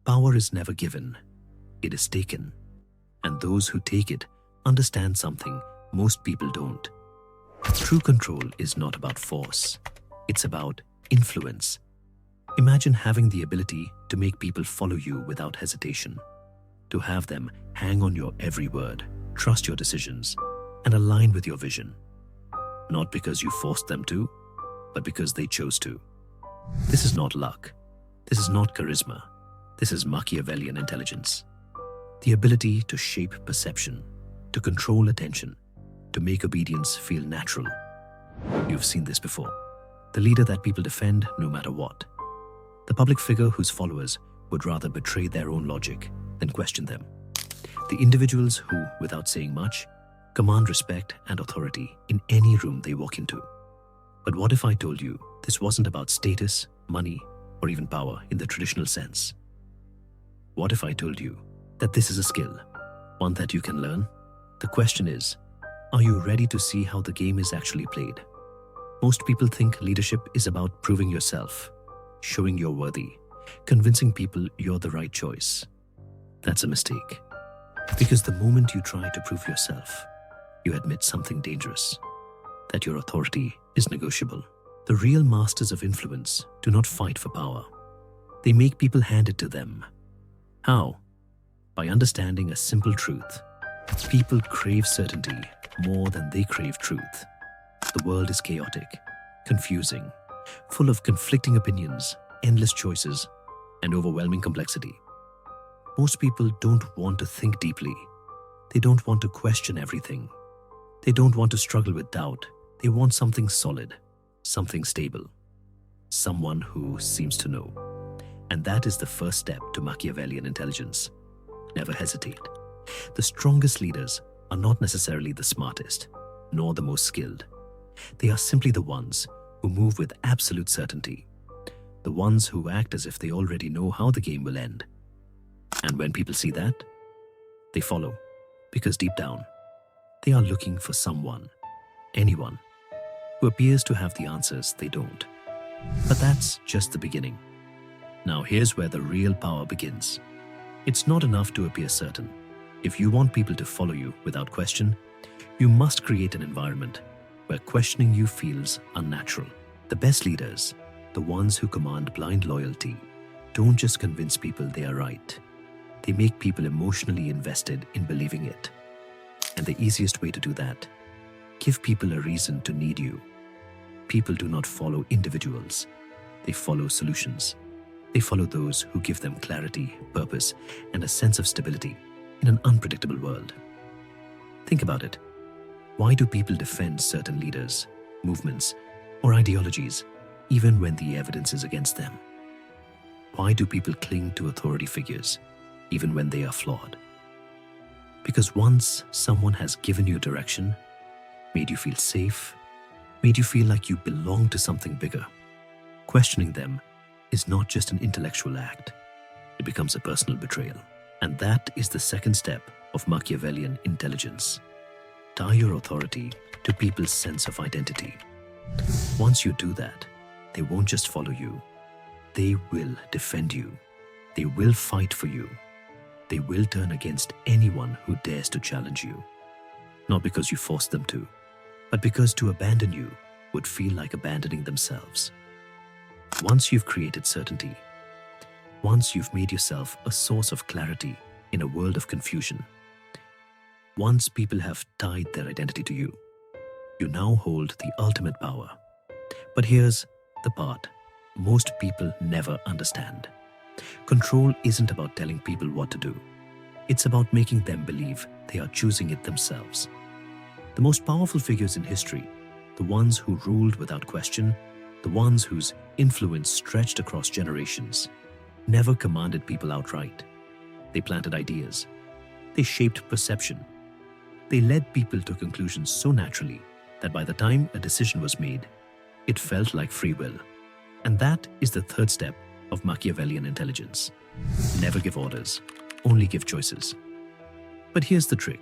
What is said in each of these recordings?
Power is never given, it is taken. And those who take it understand something most people don't. True control is not about force, it's about influence. Imagine having the ability to make people follow you without hesitation, to have them hang on your every word, trust your decisions, and align with your vision. Not because you forced them to, but because they chose to. This is not luck. This is not charisma. This is Machiavellian intelligence. The ability to shape perception, to control attention, to make obedience feel natural. You've seen this before. The leader that people defend no matter what. The public figure whose followers would rather betray their own logic than question them. The individuals who, without saying much, command respect and authority in any room they walk into. But what if I told you this wasn't about status, money, or even power in the traditional sense? What if I told you that this is a skill, one that you can learn? The question is, are you ready to see how the game is actually played? Most people think leadership is about proving yourself, showing you're worthy, convincing people you're the right choice. That's a mistake. Because the moment you try to prove yourself, you admit something dangerous, that your authority is negotiable. The real masters of influence do not fight for power. They make people hand it to them. How? By understanding a simple truth. People crave certainty more than they crave truth. The world is chaotic, confusing, full of conflicting opinions, endless choices, and overwhelming complexity. Most people don't want to think deeply. They don't want to question everything. They don't want to struggle with doubt. They want something solid, something stable, someone who seems to know. And that is the first step to Machiavellian intelligence. Never hesitate. The strongest leaders are not necessarily the smartest, nor the most skilled. They are simply the ones who move with absolute certainty, the ones who act as if they already know how the game will end. And when people see that, they follow, because deep down, they are looking for someone, anyone, who appears to have the answers they don't. But that's just the beginning. Now here's where the real power begins. It's not enough to appear certain. If you want people to follow you without question, you must create an environment where questioning you feels unnatural. The best leaders, the ones who command blind loyalty, don't just convince people they are right. They make people emotionally invested in believing it. And the easiest way to do that, give people a reason to need you. People do not follow individuals. They follow solutions. They follow those who give them clarity, purpose, and a sense of stability in an unpredictable world. Think about it. Why do people defend certain leaders, movements, or ideologies, even when the evidence is against them? Why do people cling to authority figures, even when they are flawed? Because once someone has given you direction, made you feel safe, made you feel like you belong to something bigger, questioning them is not just an intellectual act, it becomes a personal betrayal. And that is the second step of Machiavellian intelligence. Tie your authority to people's sense of identity. Once you do that, they won't just follow you, they will defend you. They will fight for you. They will turn against anyone who dares to challenge you. Not because you forced them to, but because to abandon you would feel like abandoning themselves. Once you've created certainty, once you've made yourself a source of clarity in a world of confusion, once people have tied their identity to you, you now hold the ultimate power. But here's the part most people never understand. Control isn't about telling people what to do. It's about making them believe they are choosing it themselves. The most powerful figures in history, the ones who ruled without question, the ones whose influence stretched across generations, never commanded people outright. They planted ideas. They shaped perception. They led people to conclusions so naturally that by the time a decision was made, it felt like free will. And that is the third step of Machiavellian intelligence. Never give orders, only give choices. But here's the trick.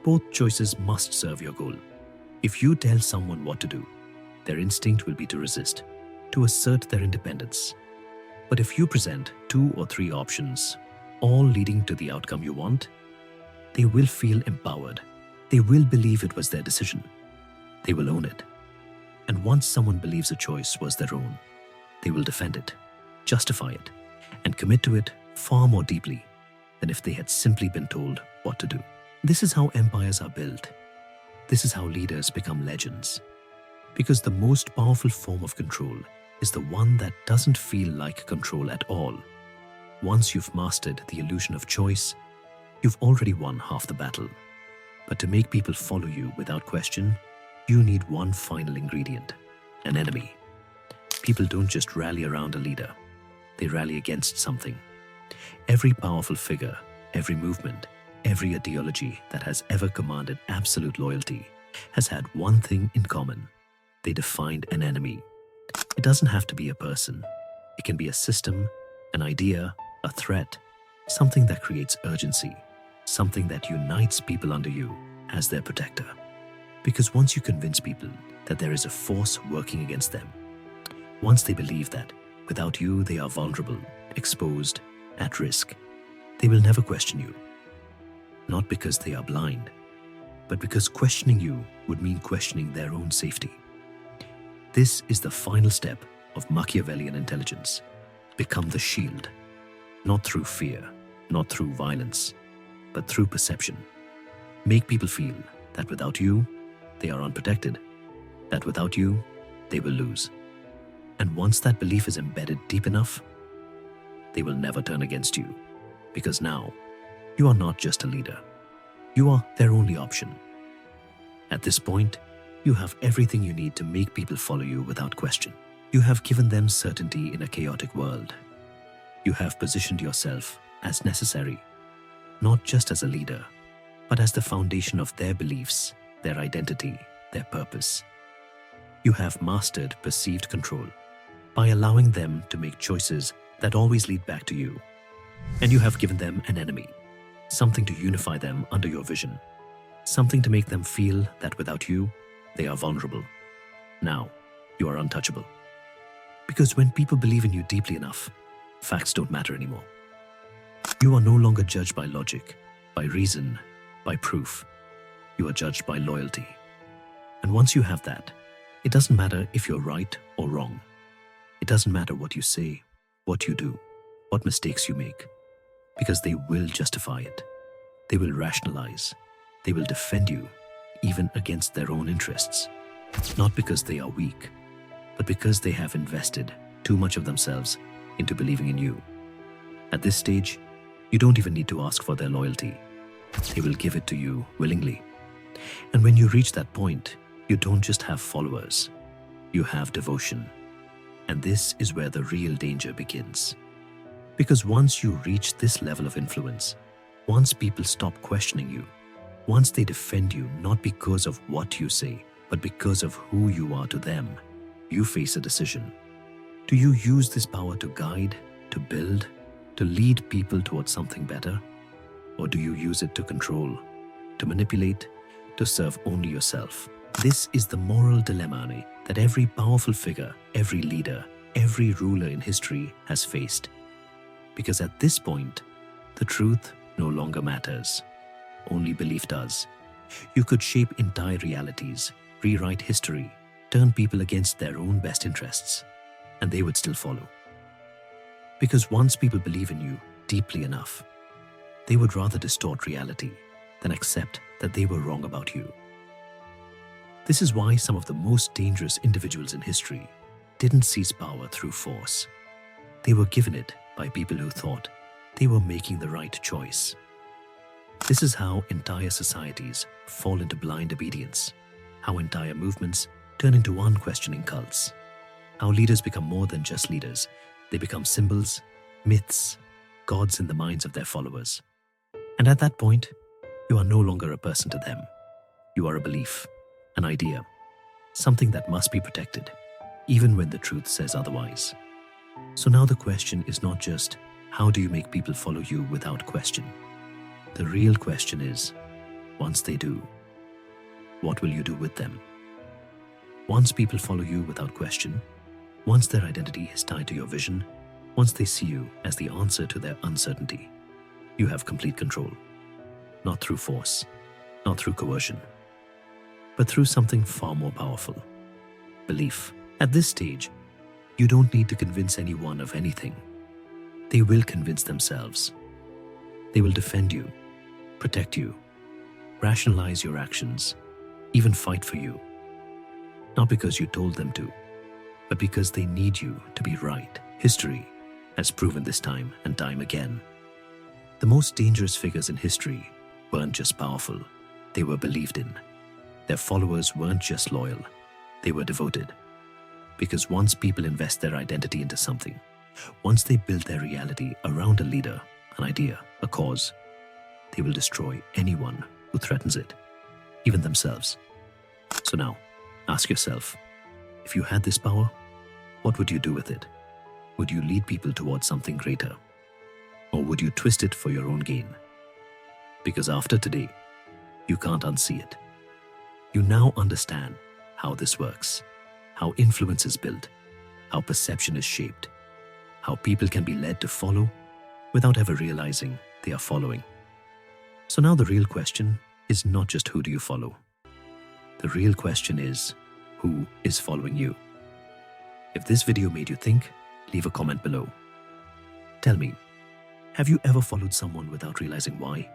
Both choices must serve your goal. If you tell someone what to do, their instinct will be to resist, to assert their independence. But if you present 2 or 3 options, all leading to the outcome you want, they will feel empowered. They will believe it was their decision. They will own it. And once someone believes a choice was their own, they will defend it, justify it, and commit to it far more deeply than if they had simply been told what to do. This is how empires are built. This is how leaders become legends. Because the most powerful form of control is the one that doesn't feel like control at all. Once you've mastered the illusion of choice, you've already won half the battle. But to make people follow you without question, you need one final ingredient: an enemy. People don't just rally around a leader. They rally against something. Every powerful figure, every movement, every ideology that has ever commanded absolute loyalty has had one thing in common. They defined an enemy. It doesn't have to be a person. It can be a system, an idea, a threat, something that creates urgency, something that unites people under you as their protector. Because once you convince people that there is a force working against them, once they believe that without you they are vulnerable, exposed, at risk, they will never question you. Not because they are blind, but because questioning you would mean questioning their own safety. This is the final step of Machiavellian intelligence. Become the shield, not through fear, not through violence, but through perception. Make people feel that without you, they are unprotected, that without you, they will lose. And once that belief is embedded deep enough, they will never turn against you, because now you are not just a leader. You are their only option. At this point, you have everything you need to make people follow you without question. You have given them certainty in a chaotic world. You have positioned yourself as necessary, not just as a leader, but as the foundation of their beliefs, their identity, their purpose. You have mastered perceived control by allowing them to make choices that always lead back to you. And you have given them an enemy, something to unify them under your vision, something to make them feel that without you, they are vulnerable. Now, you are untouchable. Because when people believe in you deeply enough, facts don't matter anymore. You are no longer judged by logic, by reason, by proof. You are judged by loyalty. And once you have that, it doesn't matter if you're right or wrong. It doesn't matter what you say, what you do, what mistakes you make, because they will justify it. They will rationalize. They will defend you, even against their own interests. Not because they are weak, but because they have invested too much of themselves into believing in you. At this stage, you don't even need to ask for their loyalty. They will give it to you willingly. And when you reach that point, you don't just have followers, you have devotion. And this is where the real danger begins. Because once you reach this level of influence, once people stop questioning you, once they defend you not because of what you say, but because of who you are to them, you face a decision. Do you use this power to guide, to build, to lead people towards something better? Or do you use it to control, to manipulate, to serve only yourself? This is the moral dilemma that every powerful figure, every leader, every ruler in history has faced. Because at this point, the truth no longer matters. Only belief does. You could shape entire realities, rewrite history, turn people against their own best interests, and they would still follow. Because once people believe in you deeply enough, they would rather distort reality than accept that they were wrong about you. This is why some of the most dangerous individuals in history didn't seize power through force. They were given it by people who thought they were making the right choice. This is how entire societies fall into blind obedience, how entire movements turn into unquestioning cults, how leaders become more than just leaders. They become symbols, myths, gods in the minds of their followers. And at that point, you are no longer a person to them. You are a belief, an idea, something that must be protected, even when the truth says otherwise. So now the question is not just, how do you make people follow you without question? The real question is, once they do, what will you do with them? Once people follow you without question, once their identity is tied to your vision, Once they see you as the answer to their uncertainty, you have complete control. Not through force, not through coercion, but through something far more powerful: belief. At this stage, you don't need to convince anyone of anything. They will convince themselves. They will defend you, protect you, rationalize your actions, even fight for you. Not because you told them to, but because they need you to be right. History has proven this time and time again. The most dangerous figures in history weren't just powerful, they were believed in. Their followers weren't just loyal, they were devoted. Because once people invest their identity into something, once they build their reality around a leader, an idea, a cause, they will destroy anyone who threatens it, even themselves. So now, ask yourself, if you had this power, what would you do with it? Would you lead people towards something greater? Or would you twist it for your own gain? Because after today, you can't unsee it. You now understand how this works, how influence is built, how perception is shaped, how people can be led to follow without ever realizing they are following. So now the real question is not just who do you follow. The real question is, who is following you? If this video made you think, leave a comment below. Tell me, have you ever followed someone without realizing why?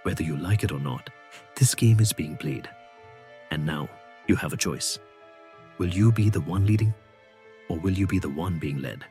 Whether you like it or not, this game is being played. And now you have a choice. Will you be the one leading, or will you be the one being led?